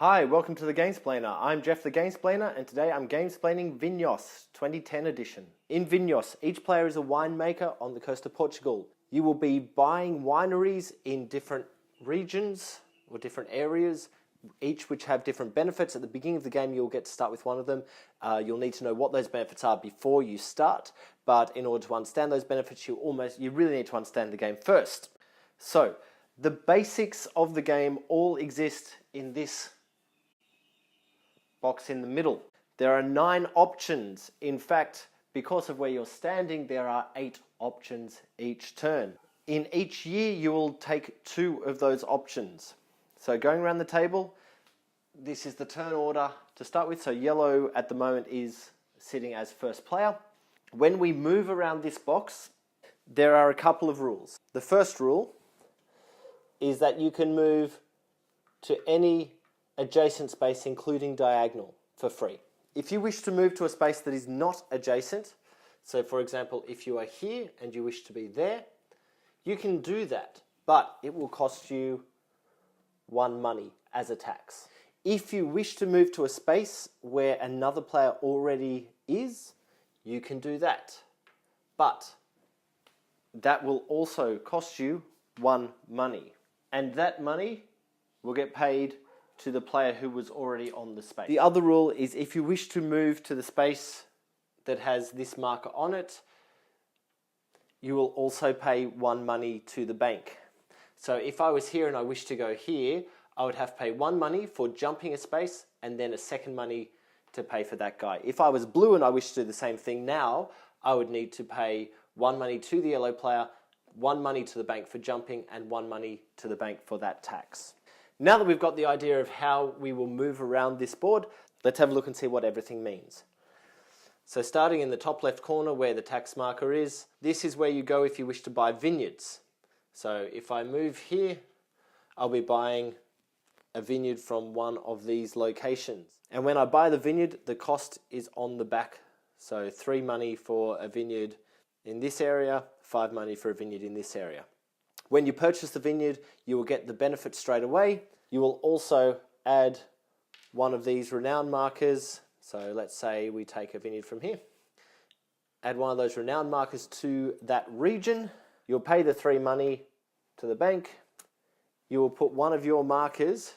Hi, welcome to the Gamesplainer. I'm Jeff the Gamesplainer, and today I'm Gamesplaining Vinhos 2010 edition. In Vinhos, each player is a winemaker on the coast of Portugal. You will be buying wineries in different regions or different areas, each which have different benefits. At the beginning of the game, you'll get to start with one of them. You'll need to know what those benefits are before you start, but in order to understand those benefits, you really need to understand the game first. So, the basics of the game all exist in this box in the middle. There are 9 options. In fact, because of where you're standing, there are 8 options each turn. In each year, you will take 2 of those options. So going around the table, this is the turn order to start with. So yellow at the moment is sitting as first player. When we move around this box, there are a couple of rules. The first rule is that you can move to any adjacent space, including diagonal, for free. If you wish to move to a space that is not adjacent, so for example, if you are here and you wish to be there, you can do that, but it will cost you 1 money as a tax. If you wish to move to a space where another player already is, you can do that, but that will also cost you 1 money, and that money will get paid to the player who was already on the space. The other rule is if you wish to move to the space that has this marker on it, you will also pay 1 money to the bank. So if I was here and I wish to go here, I would have to pay 1 money for jumping a space and then a second money to pay for that guy. If I was blue and I wish to do the same thing now, I would need to pay 1 money to the yellow player, 1 money to the bank for jumping, and 1 money to the bank for that tax. Now that we've got the idea of how we will move around this board, let's have a look and see what everything means. So starting in the top left corner where the tax marker is, this is where you go if you wish to buy vineyards. So if I move here, I'll be buying a vineyard from one of these locations. And when I buy the vineyard, the cost is on the back. So 3 money for a vineyard in this area, 5 money for a vineyard in this area. When you purchase the vineyard, you will get the benefit straight away. You will also add one of these renown markers. So let's say we take a vineyard from here. Add one of those renown markers to that region. You'll pay the 3 money to the bank. You will put one of your markers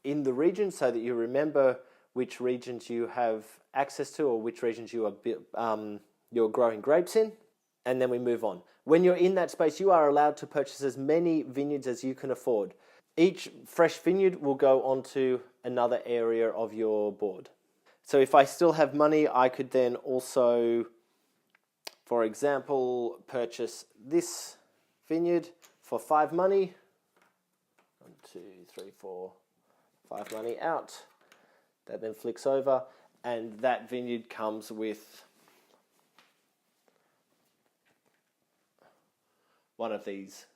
in the region so that you remember which regions you have access to or which regions you're growing grapes in. And then we move on. When you're in that space, you are allowed to purchase as many vineyards as you can afford. Each fresh vineyard will go onto another area of your board. So if I still have money, I could then also, for example, purchase this vineyard for 5 money. 1, 2, 3, 4, 5 money out. That then flicks over, and that vineyard comes with one of these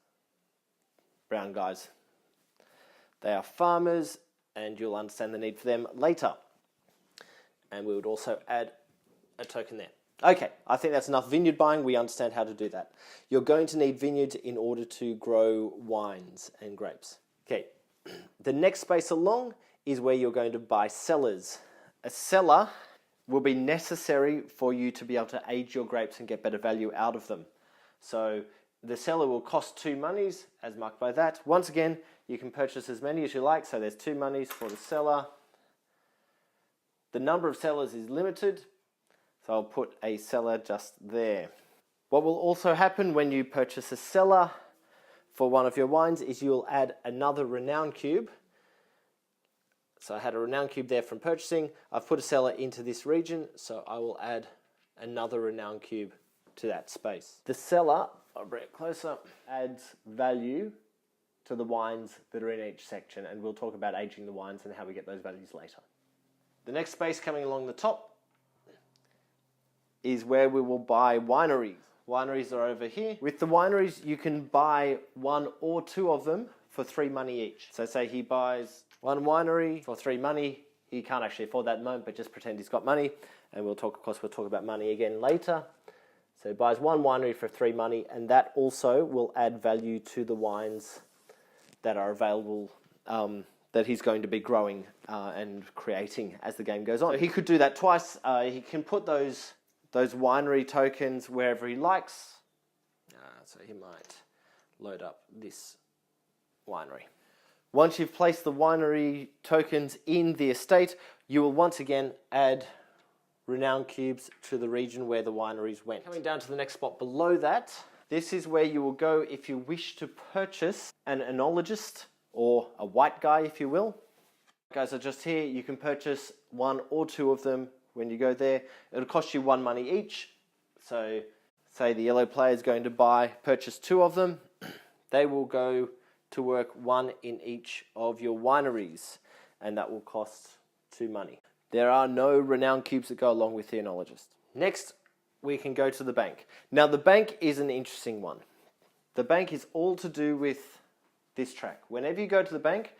brown guys. They are farmers, and you'll understand the need for them later. And we would also add a token there. Okay, I think that's enough vineyard buying. We understand how to do that. You're going to need vineyards in order to grow wines and grapes. Okay, the next space along is where you're going to buy cellars. A cellar will be necessary for you to be able to age your grapes and get better value out of them. So the cellar will cost 2 monies, as marked by that. Once again, you can purchase as many as you like, so there's 2 monies for the cellar. The number of cellars is limited, so I'll put a cellar just there. What will also happen when you purchase a cellar for one of your wines is you'll add another renown cube. So I had a renown cube there from purchasing. I've put a cellar into this region, so I will add another renown cube to that space. The cellar, I'll bring it closer, adds value to the wines that are in each section, and we'll talk about aging the wines and how we get those values later. The next space coming along the top is where we will buy wineries. Wineries are over here. With the wineries, you can buy 1 or 2 of them for 3 money each. So say he buys 1 winery for 3 money. He can't actually afford that at the moment, but just pretend he's got money. And we'll talk about money again later. So he buys 1 winery for 3 money, and that also will add value to the wines that are available that he's going to be growing and creating as the game goes on. So he could do that twice. He can put those winery tokens wherever he likes. So he might load up this winery. Once you've placed the winery tokens in the estate, you will once again add renown cubes to the region where the wineries went. Coming down to the next spot below that, this is where you will go if you wish to purchase an enologist, or a white guy if you will. Guys are just here. You can purchase 1 or 2 of them when you go there. It'll cost you 1 money each. So say the yellow player is going to purchase 2 of them. They will go to work 1 in each of your wineries, and that will cost 2 money. There are no renown cubes that go along with the enologist. Next, we can go to the bank. Now the bank is an interesting one. The bank is all to do with this track. Whenever you go to the bank,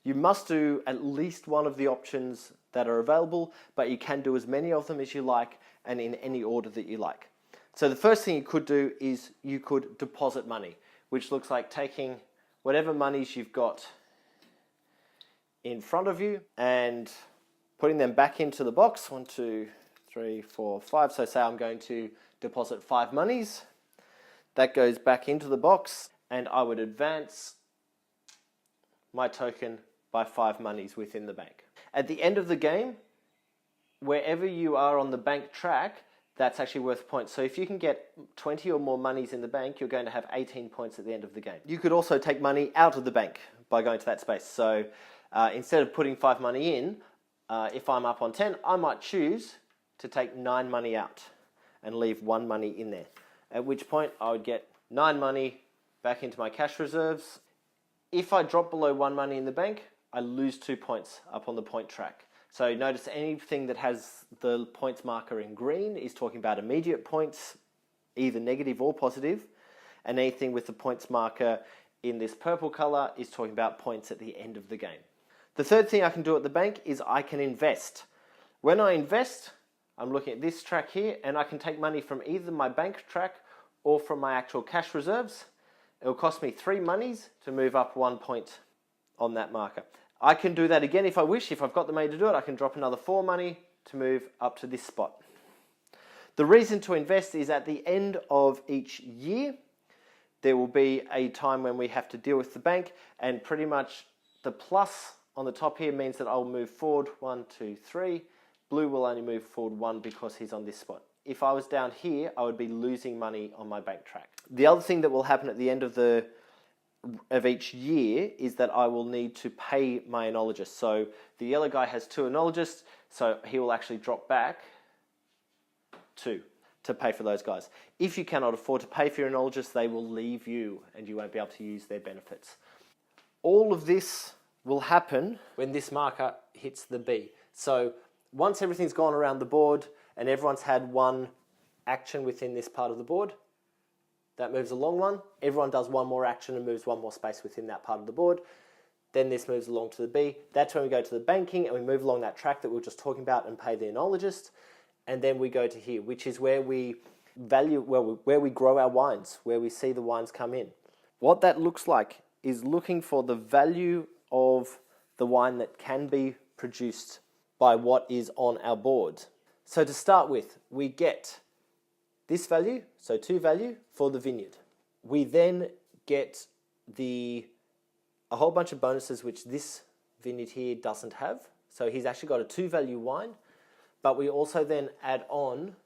you must do at least one of the options that are available, but you can do as many of them as you like and in any order that you like. So the first thing you could do is you could deposit money, which looks like taking whatever monies you've got in front of you and putting them back into the box. 1, 2, 3, 4, 5. So say I'm going to deposit 5 monies. That goes back into the box, and I would advance my token by 5 monies within the bank. At the end of the game, wherever you are on the bank track, that's actually worth points. So if you can get 20 or more monies in the bank, you're going to have 18 points at the end of the game. You could also take money out of the bank by going to that space. So instead of putting 5 money in, if I'm up on 10, I might choose to take 9 money out and leave 1 money in there. At which point I would get 9 money back into my cash reserves. If I drop below 1 money in the bank, I lose 2 points up on the point track. So notice anything that has the points marker in green is talking about immediate points, either negative or positive, and anything with the points marker in this purple color is talking about points at the end of the game. The third thing I can do at the bank is I can invest. When I invest, I'm looking at this track here, and I can take money from either my bank track or from my actual cash reserves. It'll cost me 3 monies to move up 1 point on that marker. I can do that again if I wish. If I've got the money to do it, I can drop another 4 money to move up to this spot. The reason to invest is at the end of each year, there will be a time when we have to deal with the bank, and pretty much the plus on the top here means that I'll move forward 1, 2, 3. Blue will only move forward 1 because he's on this spot. If I was down here, I would be losing money on my bank track. The other thing that will happen at the end of each year is that I will need to pay my enologist. So the yellow guy has 2 enologists, so he will actually drop back 2 to pay for those guys. If you cannot afford to pay for your enologist, they will leave you and you won't be able to use their benefits. All of this will happen when this marker hits the B. So once everything's gone around the board and everyone's had 1 action within this part of the board, that moves along 1. Everyone does 1 more action and moves 1 more space within that part of the board. Then this moves along to the B. That's when we go to the banking and we move along that track that we were just talking about and pay the enologist. And then we go to here, which is where we where we grow our wines, where we see the wines come in. What that looks like is looking for the value of the wine that can be produced by what is on our board. So to start with, we get this value, so 2 value for the vineyard. We then get a whole bunch of bonuses which this vineyard here doesn't have. So he's actually got a 2 value wine, but we also then add on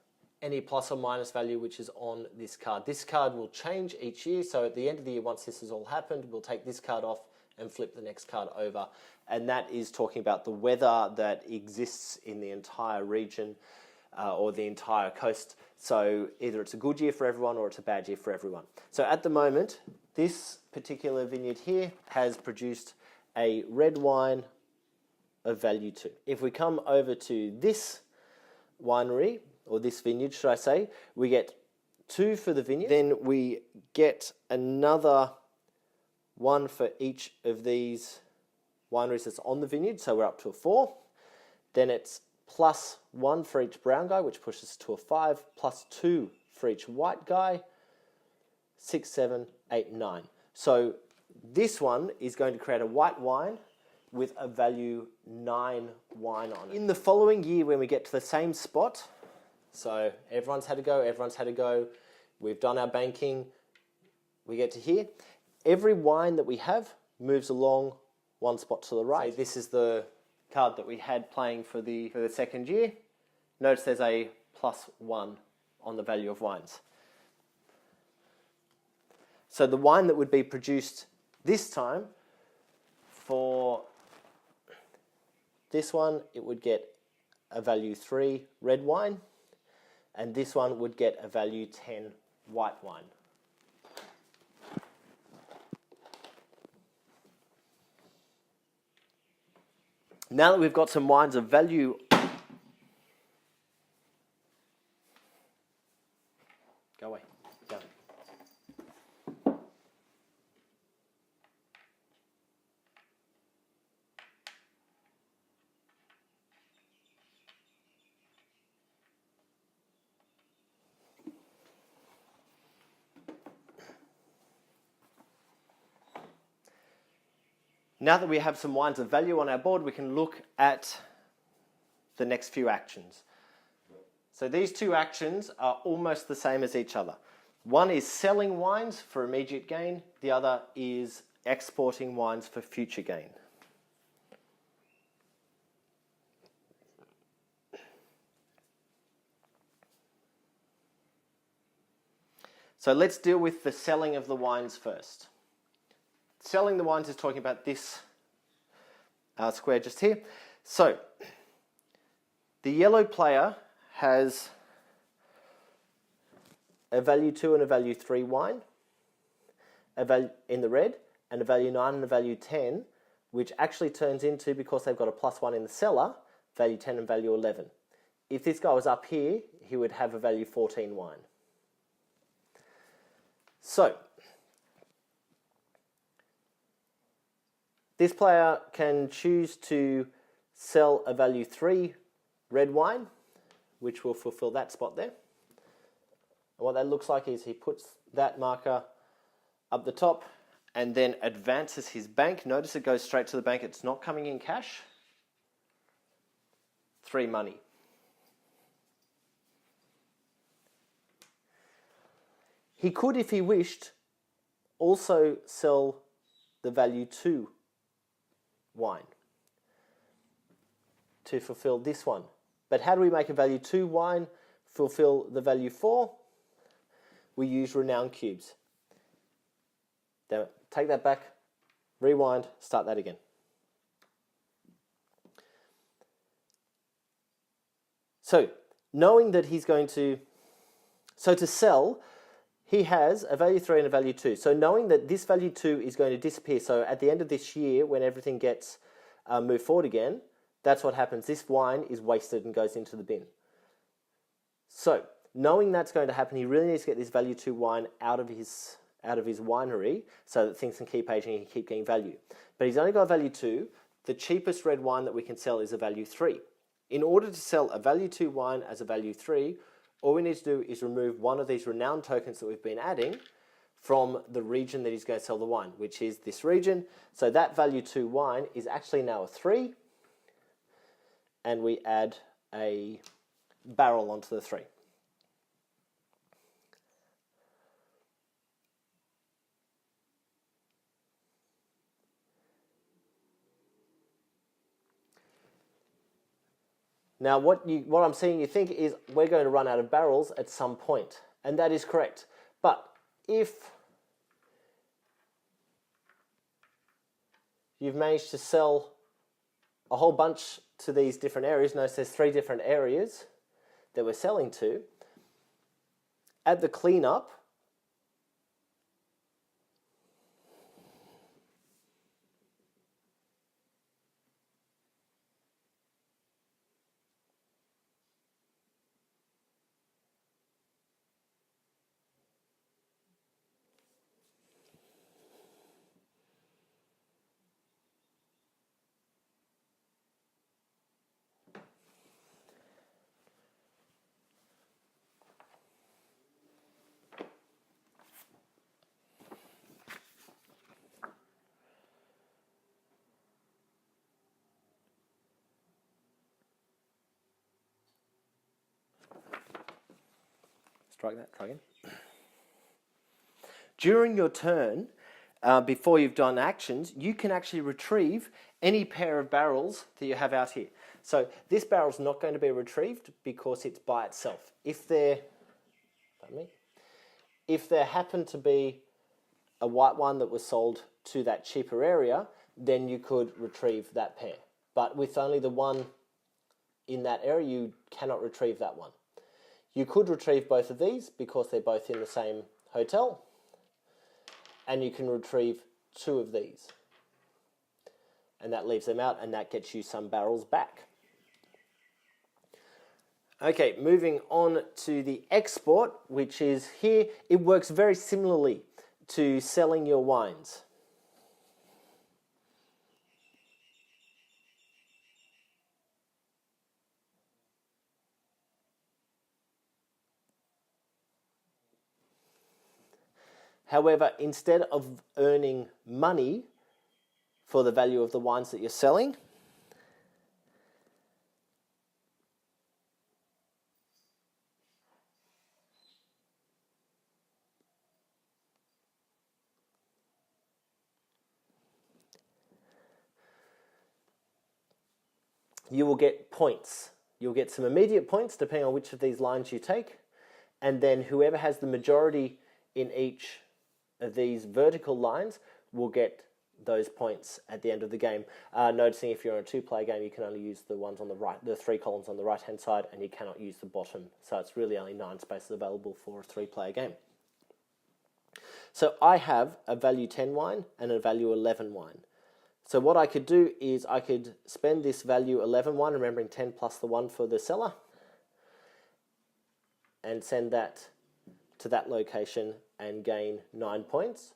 any plus or minus value which is on this card. This card will change each year, so at the end of the year, once this has all happened, we'll take this card off and flip the next card over. And that is talking about the weather that exists in the entire region or the entire coast. So either it's a good year for everyone or it's a bad year for everyone. So at the moment, this particular vineyard here has produced a red wine of value 2. If we come over to this winery, or this vineyard should I say, we get 2 for the vineyard. Then we get another 1 for each of these wineries that's on the vineyard, so we're up to a 4. Then it's plus 1 for each brown guy, which pushes to a 5, plus 2 for each white guy, 6, 7, 8, 9. So this one is going to create a white wine with a value 9 wine on it. In the following year, when we get to the same spot, so everyone's had a go, we've done our banking, we get to here, every wine that we have moves along one spot to the right. So this is the card that we had playing for the second year. Notice there's a +1 on the value of wines. So the wine that would be produced this time, for this one, it would get a value 3 red wine, and this one would get a value 10 white wine. Now that we've got some wines of value, go away, go. Now that we have some wines of value on our board, we can look at the next few actions. So these two actions are almost the same as each other. One is selling wines for immediate gain. The other is exporting wines for future gain. So let's deal with the selling of the wines first. Selling the wines is talking about this square just here. So the yellow player has a value 2 and a value 3 wine, a value in the red, and a value 9 and a value 10, which actually turns into, because they've got a +1 in the cellar, value 10 and value 11. If this guy was up here, he would have a value 14 wine. So this player can choose to sell a value 3 red wine, which will fulfill that spot there. And what that looks like is he puts that marker up the top and then advances his bank. Notice it goes straight to the bank. It's not coming in cash. 3 money. He could, if he wished, also sell the value 2 wine to fulfill this one. But how do we make a value 2 wine fulfill the value 4? We use renown cubes. Damn it. Take that back, rewind, start that again. So, knowing that he's going to... So to sell, he has a value 3 and a value 2. So knowing that this value 2 is going to disappear, so at the end of this year, when everything gets moved forward again, that's what happens. This wine is wasted and goes into the bin. So, knowing that's going to happen, he really needs to get this value 2 wine out of his winery so that things can keep aging and keep getting value. But he's only got a value 2. The cheapest red wine that we can sell is a value 3. In order to sell a value 2 wine as a value 3, all we need to do is remove one of these renown tokens that we've been adding from the region that he's going to sell the wine, which is this region. So that value 2 wine is actually now a 3, and we add a barrel onto the 3. Now, what I'm seeing you think is we're going to run out of barrels at some point, and that is correct. But if you've managed to sell a whole bunch to these different areas, notice there's 3 different areas that we're selling to, at the cleanup, Strike that, try again. During your turn, before you've done actions, you can actually retrieve any pair of barrels that you have out here. So this barrel's not going to be retrieved because it's by itself. If there happened to be a white one that was sold to that cheaper area, then you could retrieve that pair. But with only the one in that area, you cannot retrieve that one. You could retrieve both of these because they're both in the same hotel, and you can retrieve two of these. And that leaves them out, and that gets you some barrels back. Okay, moving on to the export, which is here. It works very similarly to selling your wines. However, instead of earning money for the value of the wines that you're selling, you will get points. You'll get some immediate points depending on which of these lines you take, and then whoever has the majority in each of these vertical lines will get those points at the end of the game. Noticing if you're on a two-player game, you can only use the ones on the right, the three columns on the right-hand side, and you cannot use the bottom. So it's really only 9 spaces available for a three-player game. So I have a value 10 wine and a value 11 wine. So what I could do is I could spend this value 11 wine, remembering 10 plus the 1 for the seller, and send that to that location and gain 9 points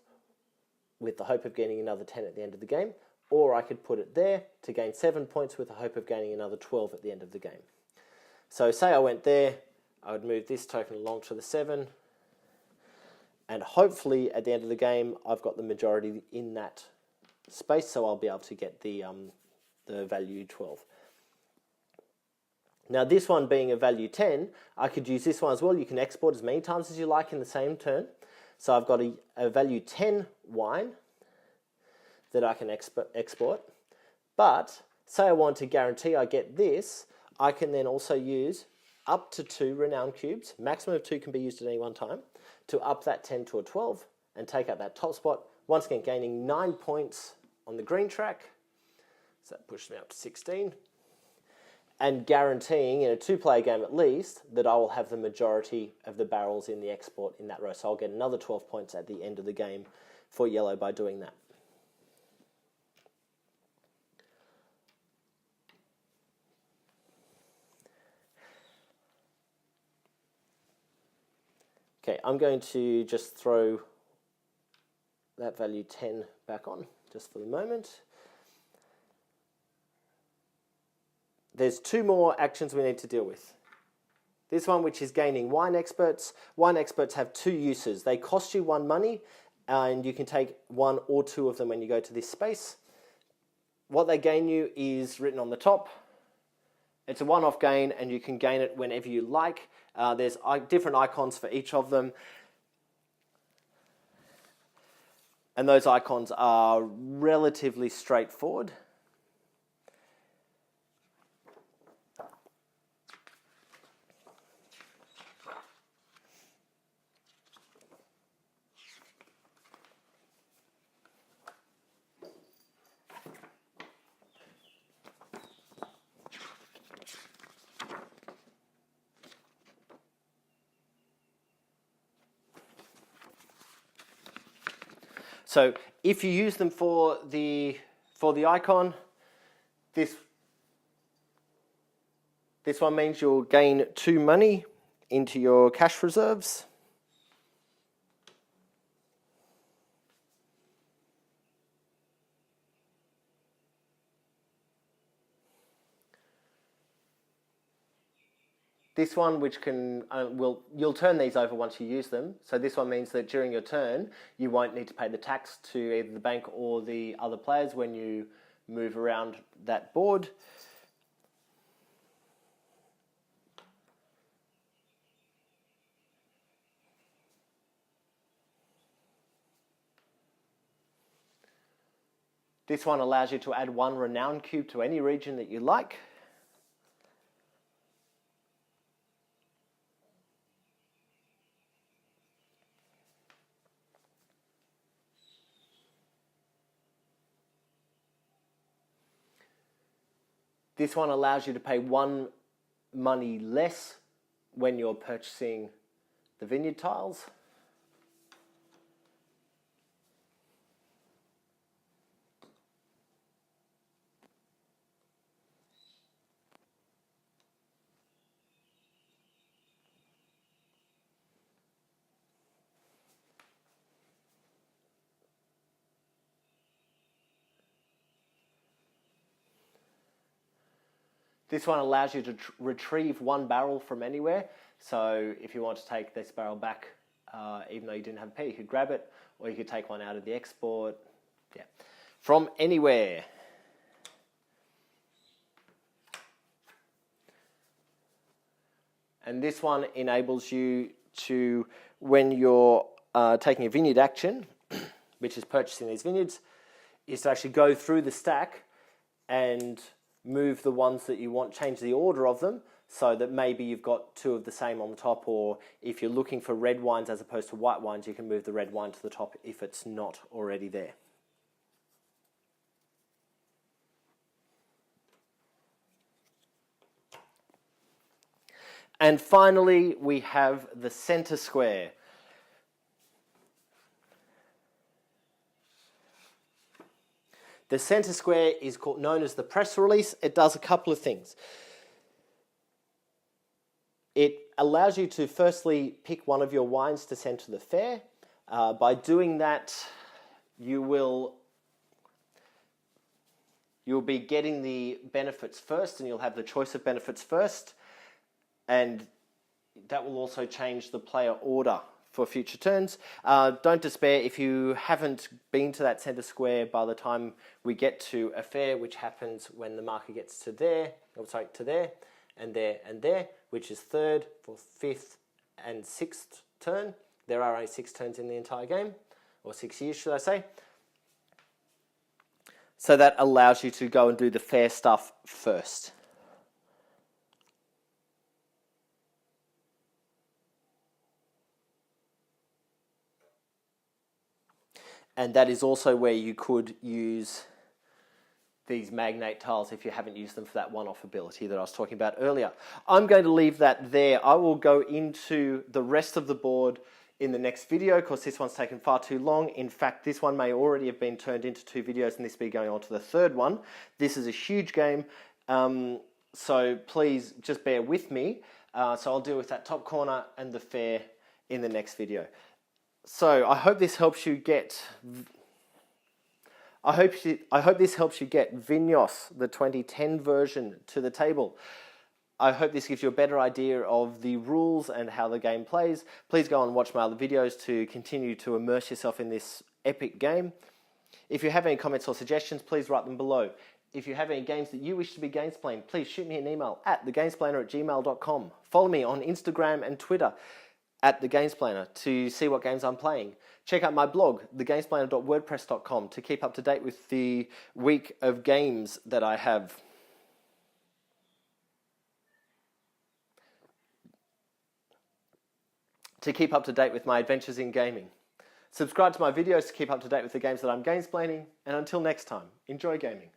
with the hope of getting another 10 at the end of the game. Or I could put it there to gain 7 points with the hope of gaining another 12 at the end of the game. So say I went there, I would move this token along to the 7, and hopefully at the end of the game I've got the majority in that space, so I'll be able to get the value 12. Now this one being a value 10, I could use this one as well. You can export as many times as you like in the same turn. So I've got a value 10 wine that I can export. But say I want to guarantee I get this, I can then also use up to 2 renown cubes. Maximum of 2 can be used at any one time to up that 10 to a 12 and take out that top spot. Once again, gaining 9 points on the green track. So that pushes me up to 16. And guaranteeing in a 2-player game at least that I will have the majority of the barrels in the export in that row. So I'll get another 12 points at the end of the game for yellow by doing that. Okay, I'm going to just throw that value 10 back on just for the moment. There's 2 more actions we need to deal with. This one, which is gaining wine experts. Wine experts have 2 uses. They cost you 1 money, and you can take 1 or 2 of them when you go to this space. What they gain you is written on the top. It's a one-off gain, and you can gain it whenever you like. There's different icons for each of them. And those icons are relatively straightforward. So if you use them for the icon, this one means you'll gain 2 money into your cash reserves. This one, which can, you'll turn these over once you use them. So this one means that during your turn, you won't need to pay the tax to either the bank or the other players when you move around that board. This one allows you to add 1 renown cube to any region that you like. This one allows you to pay 1 money less when you're purchasing the vineyard tiles. This one allows you to retrieve 1 barrel from anywhere. So if you want to take this barrel back, even though you didn't have a pay, you could grab it, or you could take one out of the export, from anywhere. And this one enables you to, when you're taking a vineyard action, which is purchasing these vineyards, is to actually go through the stack and move the ones that you want, change the order of them, so that maybe you've got 2 of the same on the top, or if you're looking for red wines as opposed to white wines, you can move the red wine to the top if it's not already there. And finally, we have the center square. The center square is known as the press release. It does a couple of things. It allows you to firstly pick one of your wines to send to the fair. By doing that, you'll be getting the benefits first, and you'll have the choice of benefits first. And that will also change the player order for future turns. Don't despair if you haven't been to that center square by the time we get to a fair, which happens when the marker gets to there, to there, and there, which is 3rd, 4th, 5th, and 6th turn. There are only 6 turns in the entire game, or 6 years, should I say. So that allows you to go and do the fair stuff first. And that is also where you could use these magnate tiles if you haven't used them for that one-off ability that I was talking about earlier. I'm going to leave that there. I will go into the rest of the board in the next video, because this one's taken far too long. In fact, this one may already have been turned into 2 videos, and this will be going on to the 3rd one. This is a huge game, so please just bear with me. So I'll deal with that top corner and the fair in the next video. So I hope this helps you get. I hope this helps you get Vinhos, the 2010 version, to the table. I hope this gives you a better idea of the rules and how the game plays. Please go and watch my other videos to continue to immerse yourself in this epic game. If you have any comments or suggestions, please write them below. If you have any games that you wish to be Gamesplaned, please shoot me an email at thegamesplainer@gmail.com. Follow me on Instagram and Twitter at the Gamesplainer to see what games I'm playing. Check out my blog, thegamesplainer.wordpress.com, to keep up to date with the week of games that I have. To keep up to date with my adventures in gaming. Subscribe to my videos to keep up to date with the games that I'm gamesplaining, and until next time, enjoy gaming.